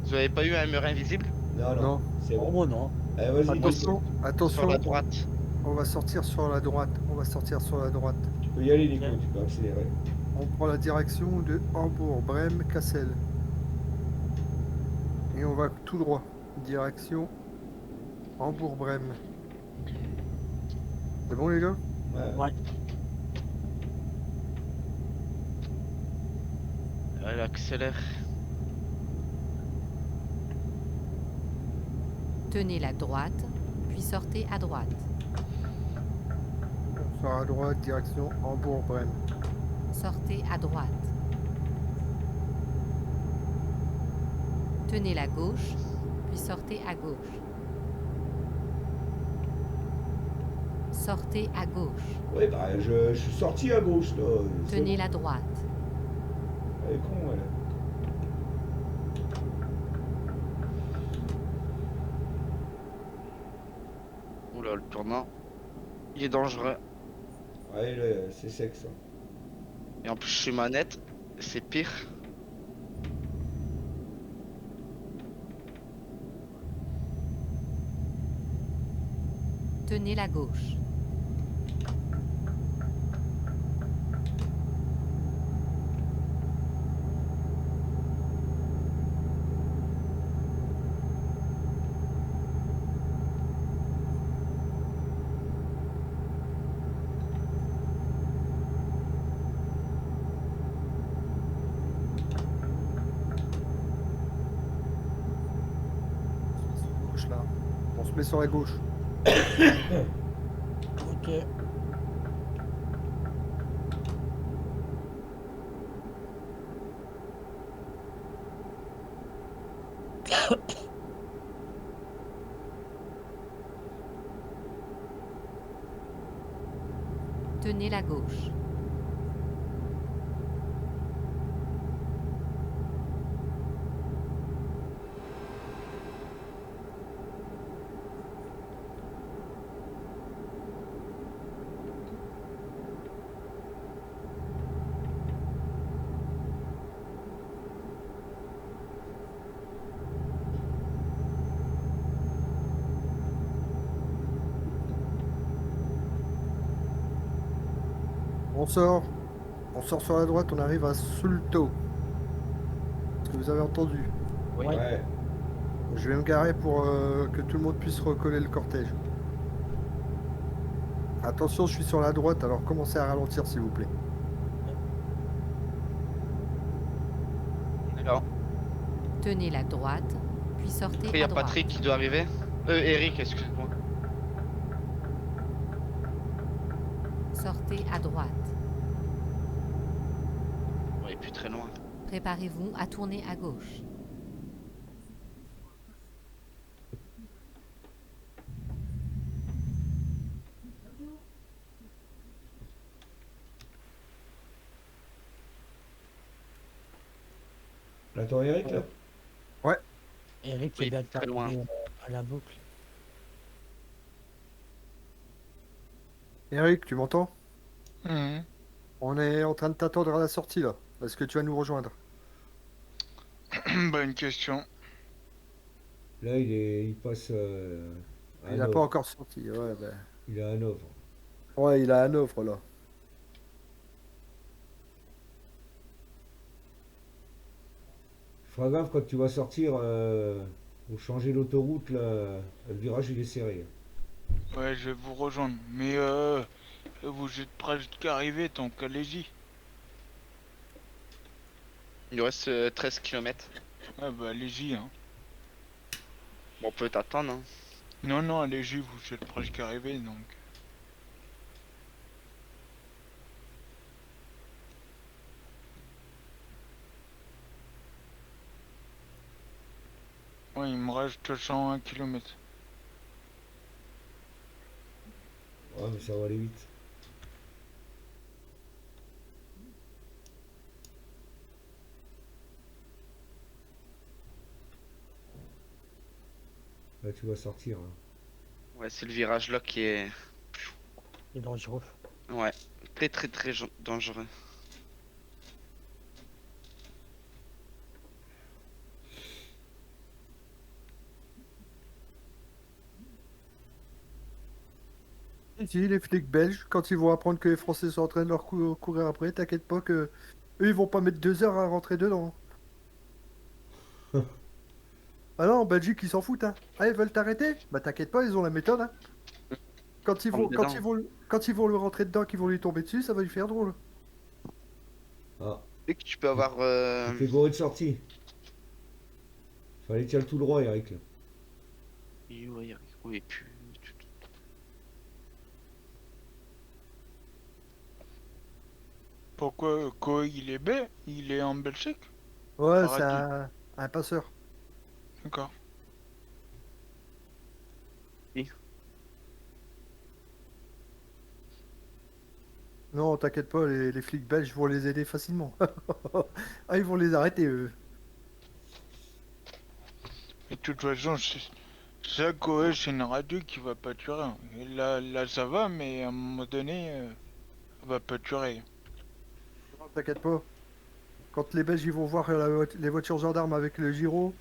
Vous avez pas eu un mur invisible? Non, non, Non. c'est Pour bon. moi, non. Allez, vas-y, Attention, Sur attention. la droite. On va sortir sur la droite. On va sortir sur la droite. tu peux y aller, Nico, Ok. tu peux accélérer. On prend la direction de Hambourg, Brême, Cassel. Et on va tout droit. Direction Hambourg, Brême. C'est bon, les gars? Ouais. Ouais. Elle accélère. Tenez la droite, puis sortez à droite. On sort à droite, direction Hambourg, Brême. Sortez à droite. Tenez la gauche, puis sortez à gauche. Sortez à gauche. Ouais, bah, je suis sorti à gauche, là. c'est Tenez bon. la droite. Elle est con, elle. Oula, le tournant. Il est dangereux. Ouais, là, c'est sec, ça. Et en plus, je suis manette. C'est pire. Tenez la gauche. Gauche, là. On se met sur la gauche. Ok. Tenez la gauche. On sort. On sort sur la droite, on arrive à Sulto. Est-ce que vous avez entendu? Oui. Ouais. Ouais. Je vais me garer pour que tout le monde puisse recoller le cortège. Attention, je suis sur la droite, alors commencez à ralentir s'il vous plaît. On est là. Tenez la droite, puis sortez Après, il y à a droite. Patrick qui doit arriver. Eric, excuse-moi. Sortez à droite. Ouais, plus très loin. Préparez-vous à tourner à gauche. T'entends Eric là? Eric Oui, est bien très loin. arrivé à la boucle. Eric, tu m'entends? Mhm. On est en train de t'attendre à la sortie là. Est-ce que tu vas nous rejoindre? Bonne question. Là, il passe à Il n'a pas Hanovre. encore sorti. Ouais, ben. Il est à Hanovre. Ouais, il a un offre là. Fais gaffe quand tu vas sortir, faut changer l'autoroute là. Le virage il est serré. Ouais, je vais vous rejoindre. Mais vous êtes presque arrivé, donc allez-y. Il nous reste 13 km. Ouais, bah allez-y, hein. Bon, on peut t'attendre. Hein. Non, non, allez-y, vous êtes presque arrivé, donc. Ouais, il me reste 101 km. Ouais, mais ça va aller vite. Là, tu vas sortir. Hein. Ouais, c'est le virage là qui est. Il est dangereux. Ouais, très très très dangereux. Si, les flics belges, quand ils vont apprendre que les Français sont en train de leur courir après, t'inquiète pas que eux, ils vont pas mettre 2 heures à rentrer dedans. Ah non, en Belgique, ils s'en foutent, hein. Ah, ils veulent t'arrêter? Bah t'inquiète pas, ils ont la méthode, hein. Quand ils vont, Rentre quand dedans. ils vont, quand ils vont le rentrer dedans, qu'ils vont lui tomber dessus, ça va lui faire drôle. Ah, Et que tu peux avoir. il fait goré de sortie. Fallait tirer tout droit, Eric. Là. Oui, puis. Pourquoi Koei il est B? Il est en Belgique? Ouais, c'est Paradis. un passeur. D'accord. Non, t'inquiète pas, les flics belges vont les aider facilement. Ah, ils vont les arrêter, eux. Et de toute façon, ça, Koei, c'est une radio qui va pas tuer. Hein. Et là, ça va, mais à un moment donné, elle va pas tuer. Non, t'inquiète pas. Quand les Belges ils vont voir les voitures gendarmes avec le gyro,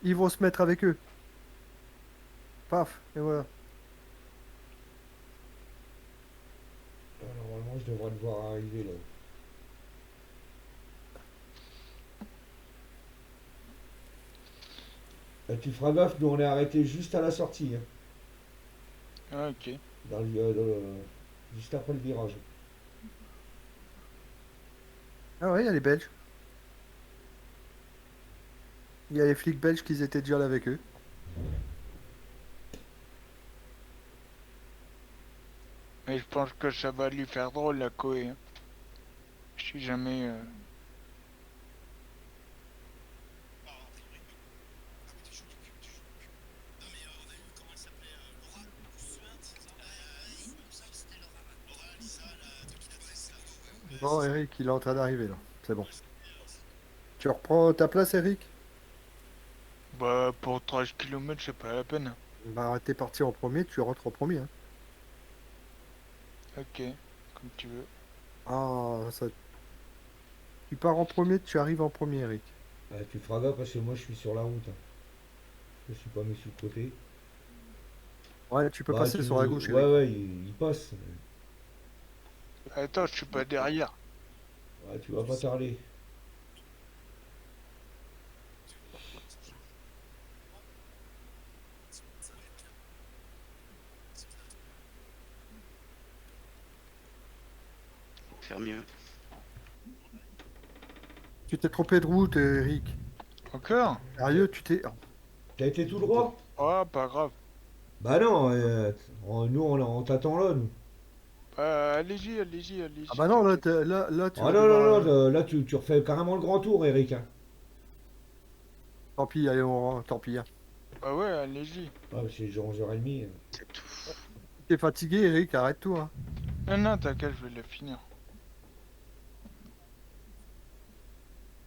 ils vont se mettre avec eux. Paf, et voilà. Ah, normalement, je devrais le voir arriver là. Là, tu feras gaffe, nous on est arrêté juste à la sortie. Hein, Ah, ok. juste après le virage. Ah ouais, il y a les Belges. Il y a les flics belges qui étaient déjà là avec eux. Mais je pense que ça va lui faire drôle, la Koei. Hein. Si jamais... Bon, Eric, il est en train d'arriver là. C'est bon. Tu reprends ta place, Eric? Bah, pour 13 km, c'est pas la peine. Bah, t'es parti en premier, tu rentres en premier. Hein. Ok, comme tu veux. Ah, ça. Tu pars en premier, tu arrives en premier, Eric. Tu feras gaffe parce que moi je suis sur la route. Hein. Je suis pas mis sur le côté. Ouais, tu peux passer sur la gauche, Ouais, Eric. ouais, il passe. Attends, je suis pas derrière. Ouais, tu vas pas tarder. Faire mieux. Tu t'es trompé de route, Eric. Encore? Sérieux, tu t'es... T'as été tout droit? Oh, pas grave. Bah non, nous on t'attend là, nous. Allez-y, allez-y, allez-y. Ah bah non, là, t'inquiète. là tu Ah vas non, devoir, non, non, là tu refais carrément le grand tour, Eric. Hein. Tant pis, allez, tant pis. Hein. Ah ouais, allez-y. Ah, c'est genre 11h30. C'est tout. T'es fatigué, Eric, arrête tout. Hein. Non, non, t'inquiète, je vais le finir.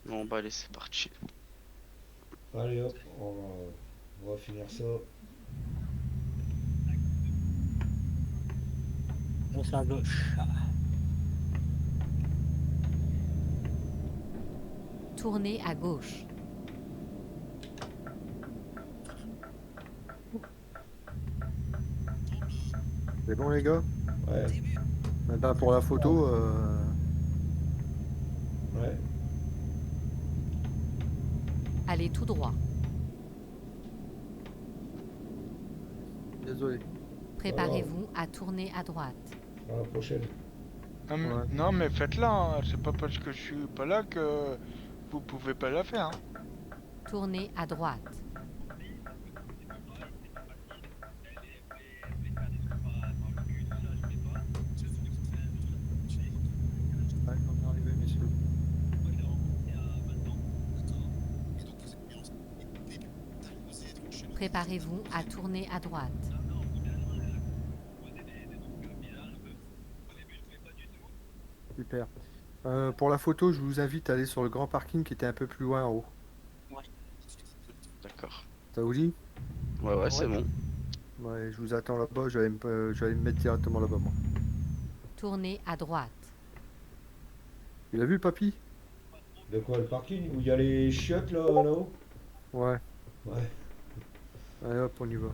Bon, bah allez, c'est parti. Allez hop, on va finir ça. On est à gauche. Tournez à gauche. C'est bon, les gars? Ouais, Maintenant, pour la photo, ouais. Allez tout droit. désolé. Préparez-vous à tourner à droite. À la prochaine. Non, mais, Ouais. non, mais faites-la, hein. C'est pas parce que je suis pas là que vous pouvez pas la faire. Hein. Tournez à droite. Ouais, on est arrivé, messieurs. Préparez-vous à tourner à droite. Super. Pour la photo, je vous invite à aller sur le grand parking qui était un peu plus loin en haut. D'accord. Ça vous dit? Ouais, c'est bon. Ouais, je vous attends là-bas, j'allais me mettre directement là-bas, moi. Tournez à droite. Tu l'as vu, papy? De quoi, le parking où il y a les chiottes là-haut? Ouais. Ouais. Allez hop, on y va.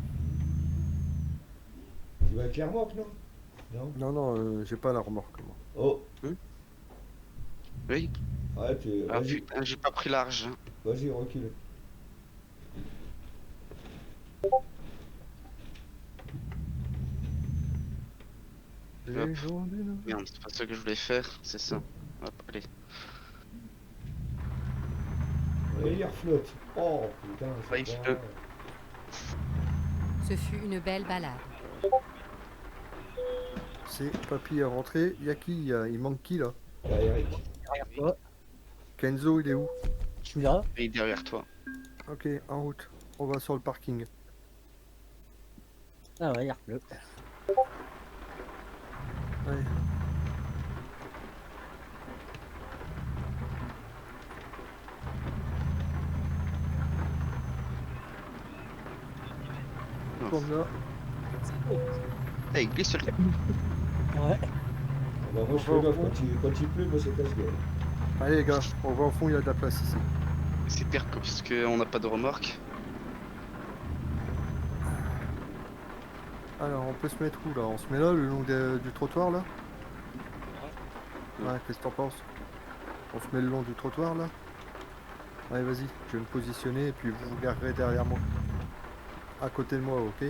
Tu vas avec les remorques, non? Non? Non, non, j'ai pas la remorque, moi. Oh, Oui. ouais, Ah vas-y, putain, j'ai pas pris large. Hein. vas-y, recule. Hop. Merde, c'est pas ça que je voulais faire, c'est ça. Hop, allez. Et il reflotte. Oh putain, Ouais, c'est il pas... pleut. Ce fut une belle balade. C'est papy à rentrer. Il y a qui? Il manque qui, là? Ah, Eric. Derrière toi. Kenzo, il est où? Je suis là. Et derrière toi. Ok, en route. On va sur le parking. Ah ouais, il pleut. Allez. Tourne là. Hey, glisse sur le Ouais. Bah, moi je fais gaffe, quand il pleut, moi c'est casse-gueule. Allez, les gars, on va au fond, il y a de la place ici. C'est pire que parce qu'on n'a pas de remorque. Alors, on peut se mettre où là? On se met là, le long du trottoir là? Ouais, qu'est-ce que t'en penses? On se met le long du trottoir là? Allez, vas-y, je vais me positionner et puis vous vous garerez derrière moi. À côté de moi, ok?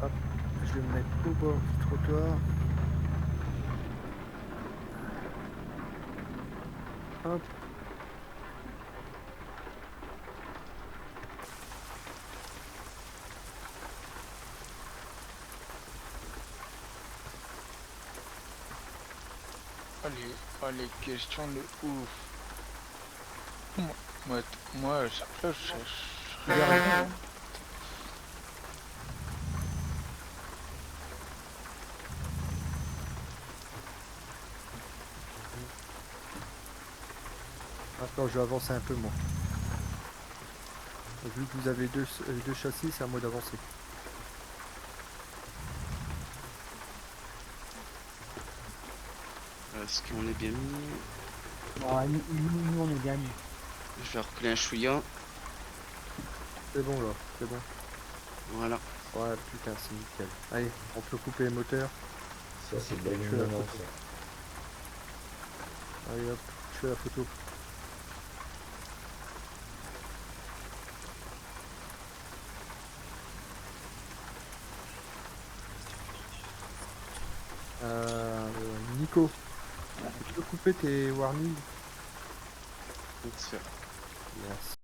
Hop, je vais me mettre au bord du trottoir. Hop. Allez, question de ouf. Moi, ça cloche, je regarde. Attends, je vais avancer un peu moi. Vu que vous avez deux châssis, c'est à moi d'avancer. Est-ce qu'on est bien mis? Ah, nous, on est bien mis. Je vais reculer un chouïa. C'est bon là, c'est bon. Voilà. Ouais, putain, c'est nickel. Allez, on peut couper les moteurs. Ça, c'est de la Je fais la lumière, photo. ça. Allez hop, je fais la photo. Nico, tu peux couper tes warnings? Vite fait. Merci.